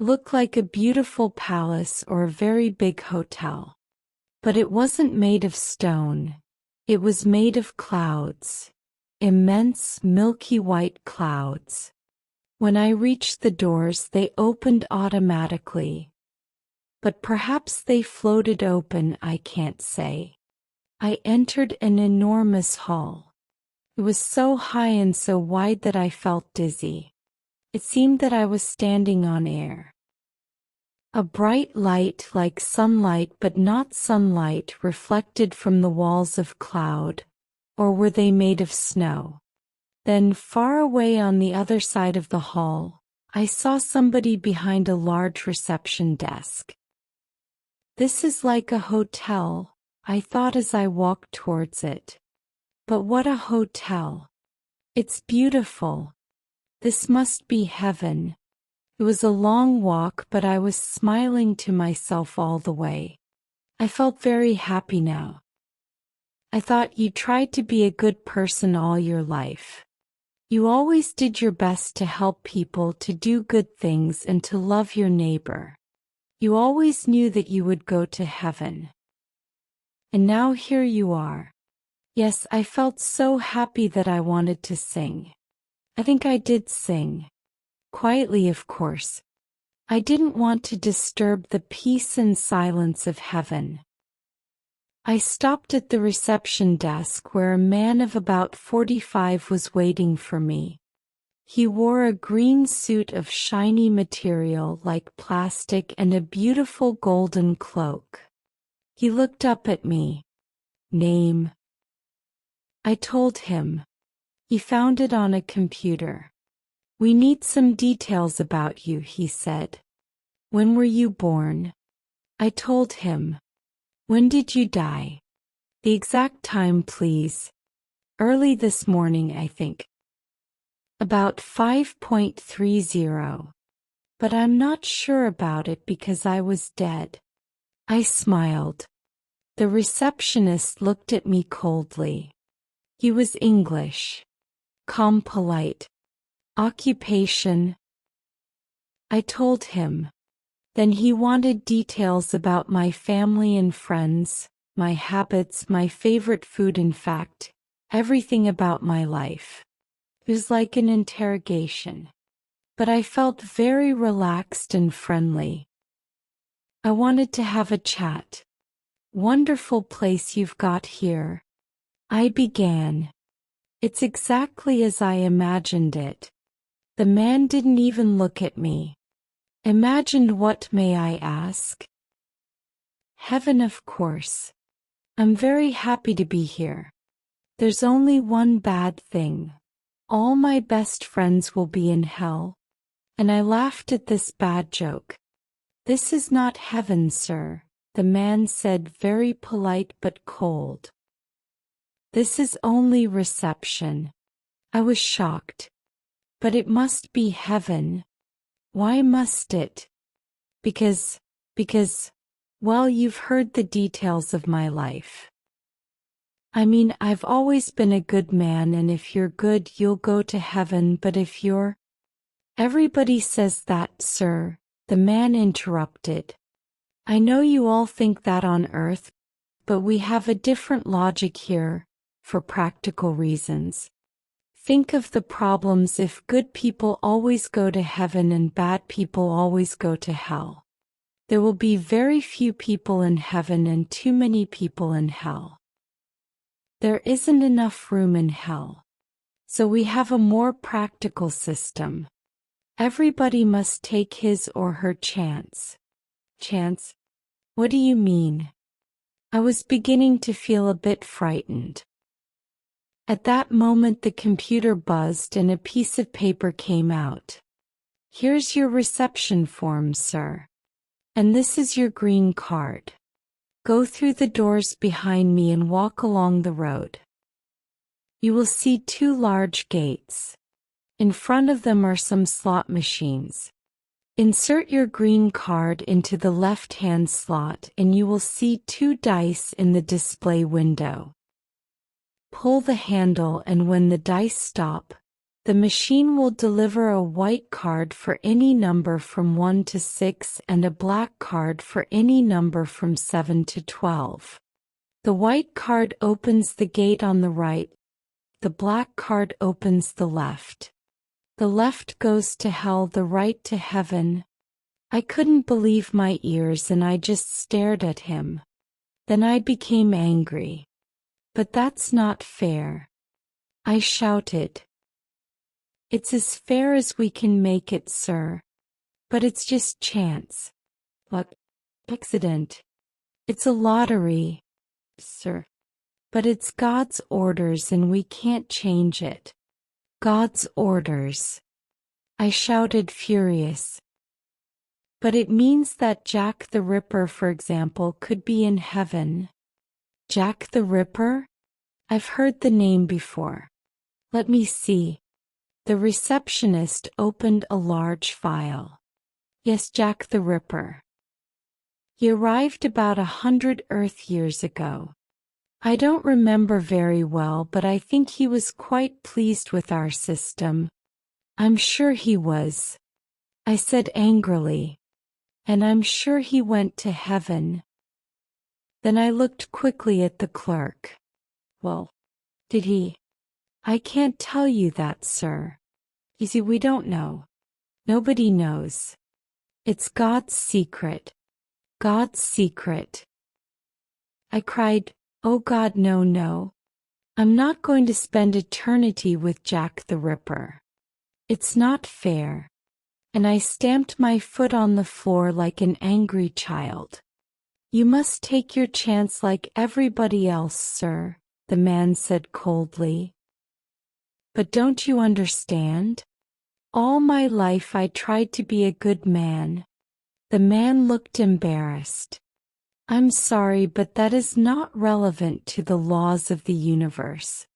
Looked like a beautiful palace or a very big hotel. But it wasn't made of stone. It was made of clouds. Immense milky white clouds. When I reached the doors, they opened automatically. But perhaps they floated open, I can't say. I entered an enormous hall. It was so high and so wide that I felt dizzy. It seemed that I was standing on air. A bright light like sunlight but not sunlight reflected from the walls of cloud, or were they made of snow? Then far away on the other side of the hall, I saw somebody behind a large reception desk. This is like a hotel, I thought as I walked towards it. But what a hotel! It's beautiful. This must be heaven. It was a long walk, but I was smiling to myself all the way. I felt very happy now. I thought you tried to be a good person all your life. You always did your best to help people, to do good things, and to love your neighbor. You always knew that you would go to heaven. And now here you are. Yes, I felt so happy that I wanted to sing. I think I did sing. Quietly, of course. I didn't want to disturb the peace and silence of heaven. I stopped at the reception desk where a man of about 45 was waiting for me. He wore a green suit of shiny material like plastic and a beautiful golden cloak. He looked up at me. Name? I told him. He found it on a computer. We need some details about you, he said. When were you born? I told him. When did you die? The exact time, please. Early this morning, I think. About 5:30. But I'm not sure about it because I was dead. I smiled. The receptionist looked at me coldly. He was English. Calm, polite. Occupation? I told him. Then he wanted details about my family and friends, my habits, my favorite food, in fact, everything about my life. It was like an interrogation. But I felt very relaxed and friendly. I wanted to have a chat. Wonderful place you've got here. I began. It's exactly as I imagined it. The man didn't even look at me. Imagined what, may I ask? Heaven, of course. I'm very happy to be here. There's only one bad thing. All my best friends will be in hell. And I laughed at this bad joke. This is not heaven, sir, the man said, very polite but cold. This is only reception. I was shocked. But it must be heaven. Why must it? Because, well, you've heard the details of my life. I mean, I've always been a good man, and if you're good, you'll go to heaven, but if you're... Everybody says that, sir, the man interrupted. I know you all think that on earth, but we have a different logic here, for practical reasons. Think of the problems if good people always go to heaven and bad people always go to hell. There will be very few people in heaven and too many people in hell. There isn't enough room in hell. So we have a more practical system. Everybody must take his or her chance. Chance? What do you mean? I was beginning to feel a bit frightened. At that moment the computer buzzed and a piece of paper came out. Here's your reception form, sir. And this is your green card. Go through the doors behind me and walk along the road. You will see two large gates. In front of them are some slot machines. Insert your green card into the left-hand slot and you will see two dice in the display window. Pull the handle and when the dice stop, The machine will deliver a white card for any number from 1 to 6 and a black card for any number from 7 to 12. The white card opens the gate on the right. The black card opens the left. The left goes to hell, the right to heaven. I couldn't believe my ears and I just stared at him. Then I became angry. But that's not fair. I shouted. It's as fair as we can make it, sir. But it's just chance. Luck. Accident. It's a lottery, sir. But it's God's orders and we can't change it. God's orders. I shouted, furious. But it means that Jack the Ripper, for example, could be in heaven. Jack the Ripper? I've heard the name before. Let me see. The receptionist opened a large file. Yes, Jack the Ripper. He arrived about 100 Earth years ago. I don't remember very well, but I think he was quite pleased with our system. I'm sure he was. I said angrily. And I'm sure he went to heaven. Then I looked quickly at the clerk. Well, did he? I can't tell you that, sir. You see, we don't know. Nobody knows. It's God's secret. God's secret. I cried, oh God, no, no. I'm not going to spend eternity with Jack the Ripper. It's not fair. And I stamped my foot on the floor like an angry child. You must take your chance like everybody else, sir, the man said coldly. But don't you understand? All my life I tried to be a good man. The man looked embarrassed. I'm sorry, but that is not relevant to the laws of the universe.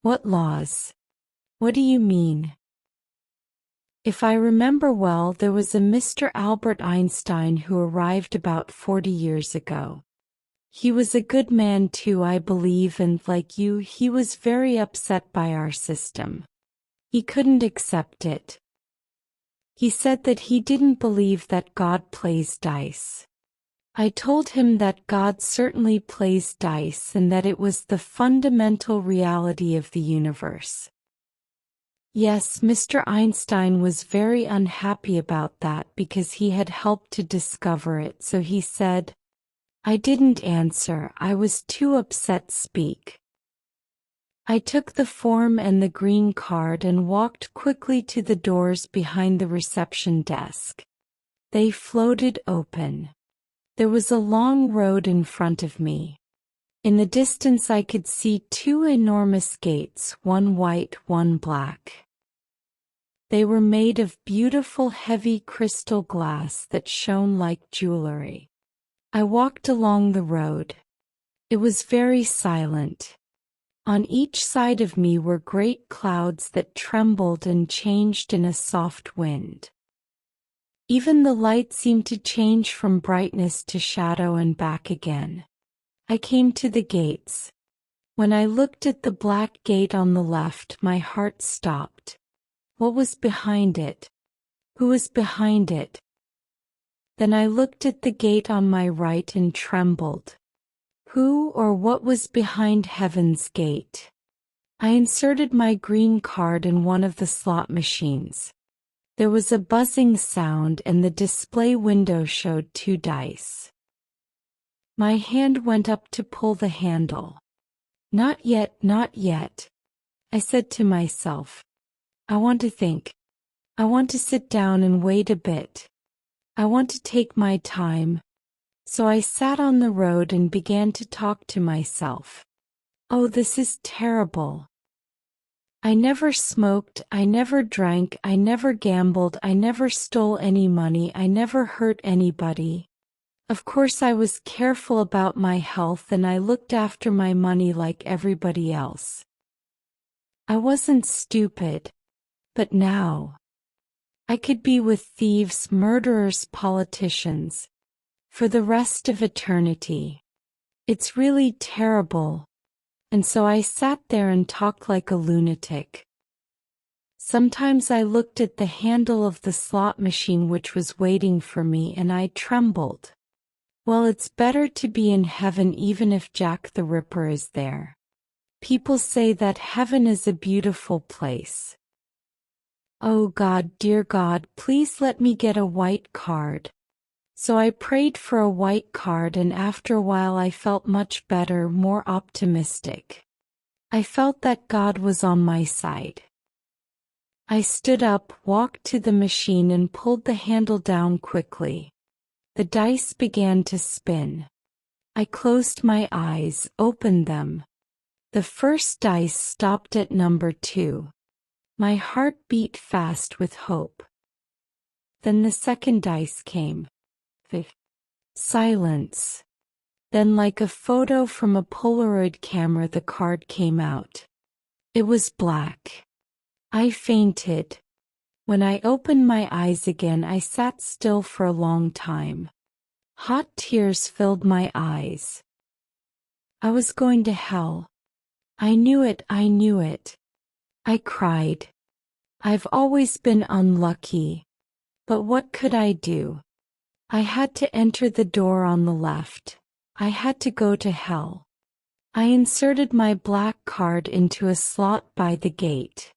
What laws? What do you mean? If I remember well, there was a Mr. Albert Einstein who arrived about 40 years ago. He was a good man too, I believe, and like you, he was very upset by our system. He couldn't accept it. He said that he didn't believe that God plays dice. I told him that God certainly plays dice and that it was the fundamental reality of the universe. Yes, Mr. Einstein was very unhappy about that because he had helped to discover it, so he said, I didn't answer, I was too upset to speak. I took the form and the green card and walked quickly to the doors behind the reception desk. They floated open. There was a long road in front of me. In the distance I could see two enormous gates, one white, one black. They were made of beautiful heavy crystal glass that shone like jewelry. I walked along the road. It was very silent. On each side of me were great clouds that trembled and changed in a soft wind. Even the light seemed to change from brightness to shadow and back again. I came to the gates. When I looked at the black gate on the left, my heart stopped. What was behind it? Who was behind it? Then I looked at the gate on my right and trembled. Who or what was behind Heaven's Gate? I inserted my green card in one of the slot machines. There was a buzzing sound and the display window showed 2 dice. My hand went up to pull the handle. Not yet, not yet. I said to myself. I want to think. I want to sit down and wait a bit. I want to take my time. So I sat on the road and began to talk to myself. Oh, this is terrible. I never smoked, I never drank, I never gambled, I never stole any money, I never hurt anybody. Of course I was careful about my health and I looked after my money like everybody else. I wasn't stupid. But now, I could be with thieves, murderers, politicians. For the rest of eternity. It's really terrible. And so I sat there and talked like a lunatic. Sometimes I looked at the handle of the slot machine which was waiting for me and I trembled. Well, it's better to be in heaven even if Jack the Ripper is there. People say that heaven is a beautiful place. Oh God, dear God, please let me get a white card. So I prayed for a white card and after a while I felt much better, more optimistic. I felt that God was on my side. I stood up, walked to the machine and pulled the handle down quickly. The dice began to spin. I closed my eyes, opened them. The first dice stopped at number 2. My heart beat fast with hope. Then the second dice came. Silence. Then like a photo from a Polaroid camera the card came out. It was black. I fainted. When I opened my eyes again I sat still for a long time. Hot tears filled my eyes. I was going to hell. I knew it, I knew it. I cried. I've always been unlucky. But what could I do? I had to enter the door on the left. I had to go to hell. I inserted my black card into a slot by the gate.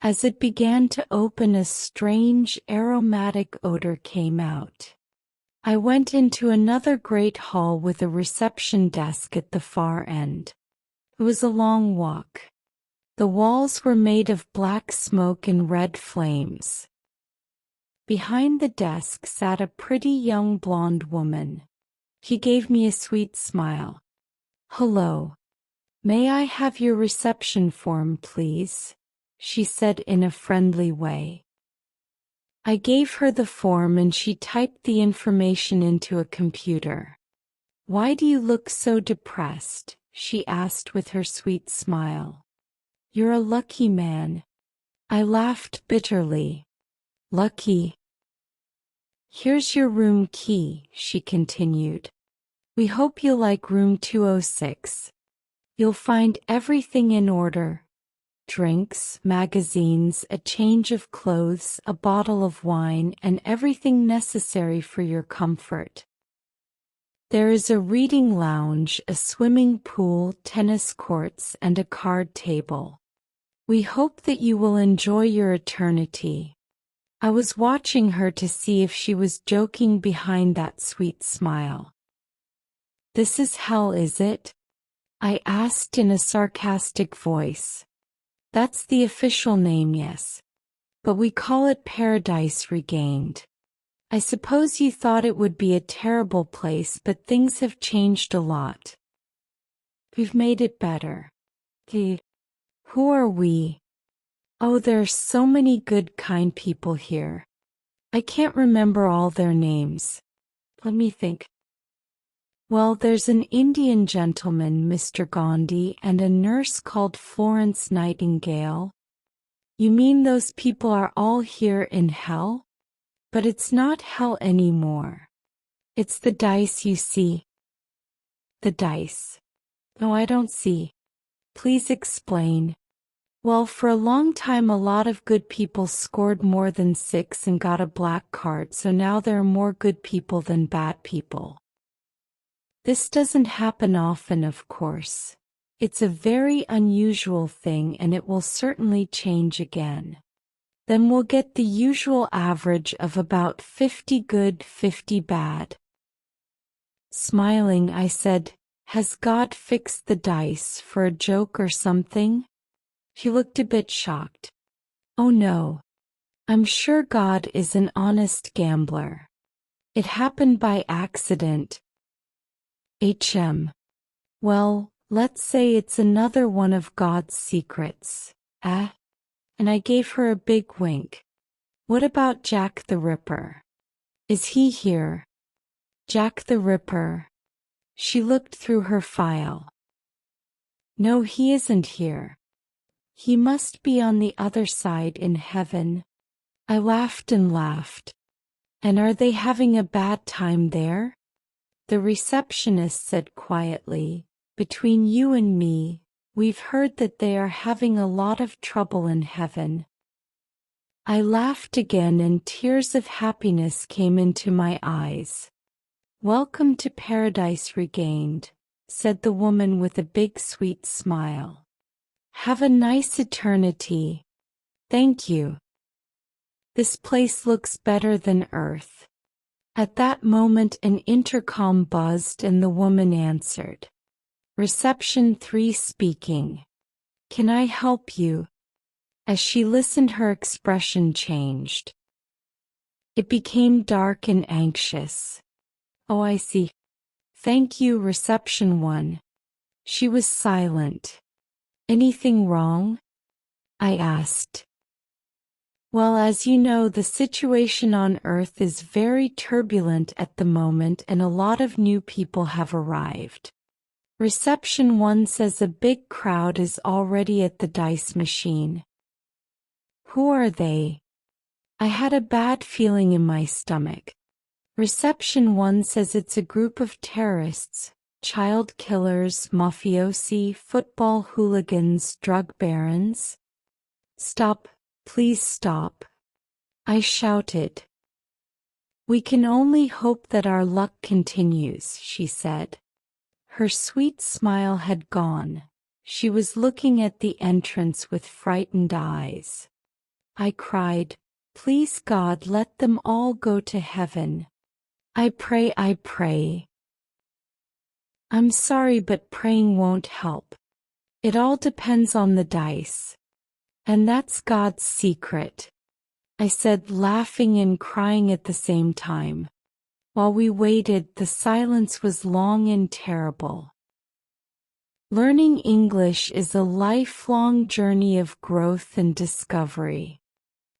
As it began to open, a strange aromatic odor came out. I went into another great hall with a reception desk at the far end. It was a long walk. The walls were made of black smoke and red flames. Behind the desk sat a pretty young blonde woman. She gave me a sweet smile. "Hello. May I have your reception form, please?" she said in a friendly way. I gave her the form and she typed the information into a computer. "Why do you look so depressed?" she asked with her sweet smile. "You're a lucky man." I laughed bitterly. "Lucky? Here's your room key," she continued. "We hope you'll like room 206. You'll find everything in order. Drinks, magazines, a change of clothes, a bottle of wine, and everything necessary for your comfort. There is a reading lounge, a swimming pool, tennis courts, and a card table. We hope that you will enjoy your eternity." I was watching her to see if she was joking behind that sweet smile. "This is hell, is it?" I asked in a sarcastic voice. "That's the official name, yes. But we call it Paradise Regained. I suppose you thought it would be a terrible place, but things have changed a lot. We've made it better." Who are we? Oh, there's so many good, kind people here. I can't remember all their names. Let me think. Well, there's an Indian gentleman, Mr. Gandhi, and a nurse called Florence Nightingale. You mean those people are all here in hell? But it's not hell anymore. It's the dice, you see. The dice. No, I don't see. Please explain. Well, for a long time a lot of good people scored more than 6 and got a black card, so now there are more good people than bad people. This doesn't happen often, of course. It's a very unusual thing and it will certainly change again. Then we'll get the usual average of about 50 good, 50 bad. Smiling, I said, "Has God fixed the dice for a joke or something?" She looked a bit shocked. "Oh no. I'm sure God is an honest gambler. It happened by accident." Well, let's say it's another one of God's secrets, eh? And I gave her a big wink. "What about Jack the Ripper? Is he here?" "Jack the Ripper?" She looked through her file. "No, he isn't here. He must be on the other side in heaven." I laughed and laughed. "And are they having a bad time there?" The receptionist said quietly, "Between you and me, We've heard that they are having a lot of trouble in heaven. I laughed again and tears of happiness came into my eyes. Welcome to Paradise Regained, said the woman with a big sweet smile. Have a nice eternity. Thank you. This place looks better than Earth. At that moment an intercom buzzed and the woman answered. Reception 3 speaking. Can I help you? As she listened her expression changed. It became dark and anxious. Oh, I see. Thank you, reception 1. She was silent. Anything wrong? I asked. Well, as you know, the situation on Earth is very turbulent at the moment and a lot of new people have arrived. Reception 1 says a big crowd is already at the dice machine. Who are they? I had a bad feeling in my stomach. Reception 1 says it's a group of terrorists, child killers, mafiosi, football hooligans, drug barons. Stop, please stop. I shouted. We can only hope that our luck continues, she said. Her sweet smile had gone. She was looking at the entrance with frightened eyes. I cried, please God, let them all go to heaven. I pray. I'm sorry, but praying won't help. It all depends on the dice. And that's God's secret, I said, laughing and crying at the same time. While we waited, the silence was long and terrible. Learning English is a lifelong journey of growth and discovery.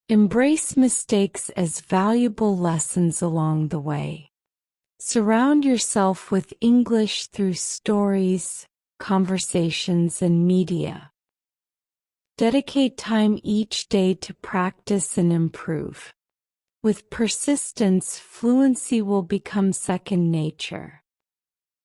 Embrace mistakes as valuable lessons along the way. Surround yourself with English through stories, conversations, and media. Dedicate time each day to practice and improve. With persistence, fluency will become second nature.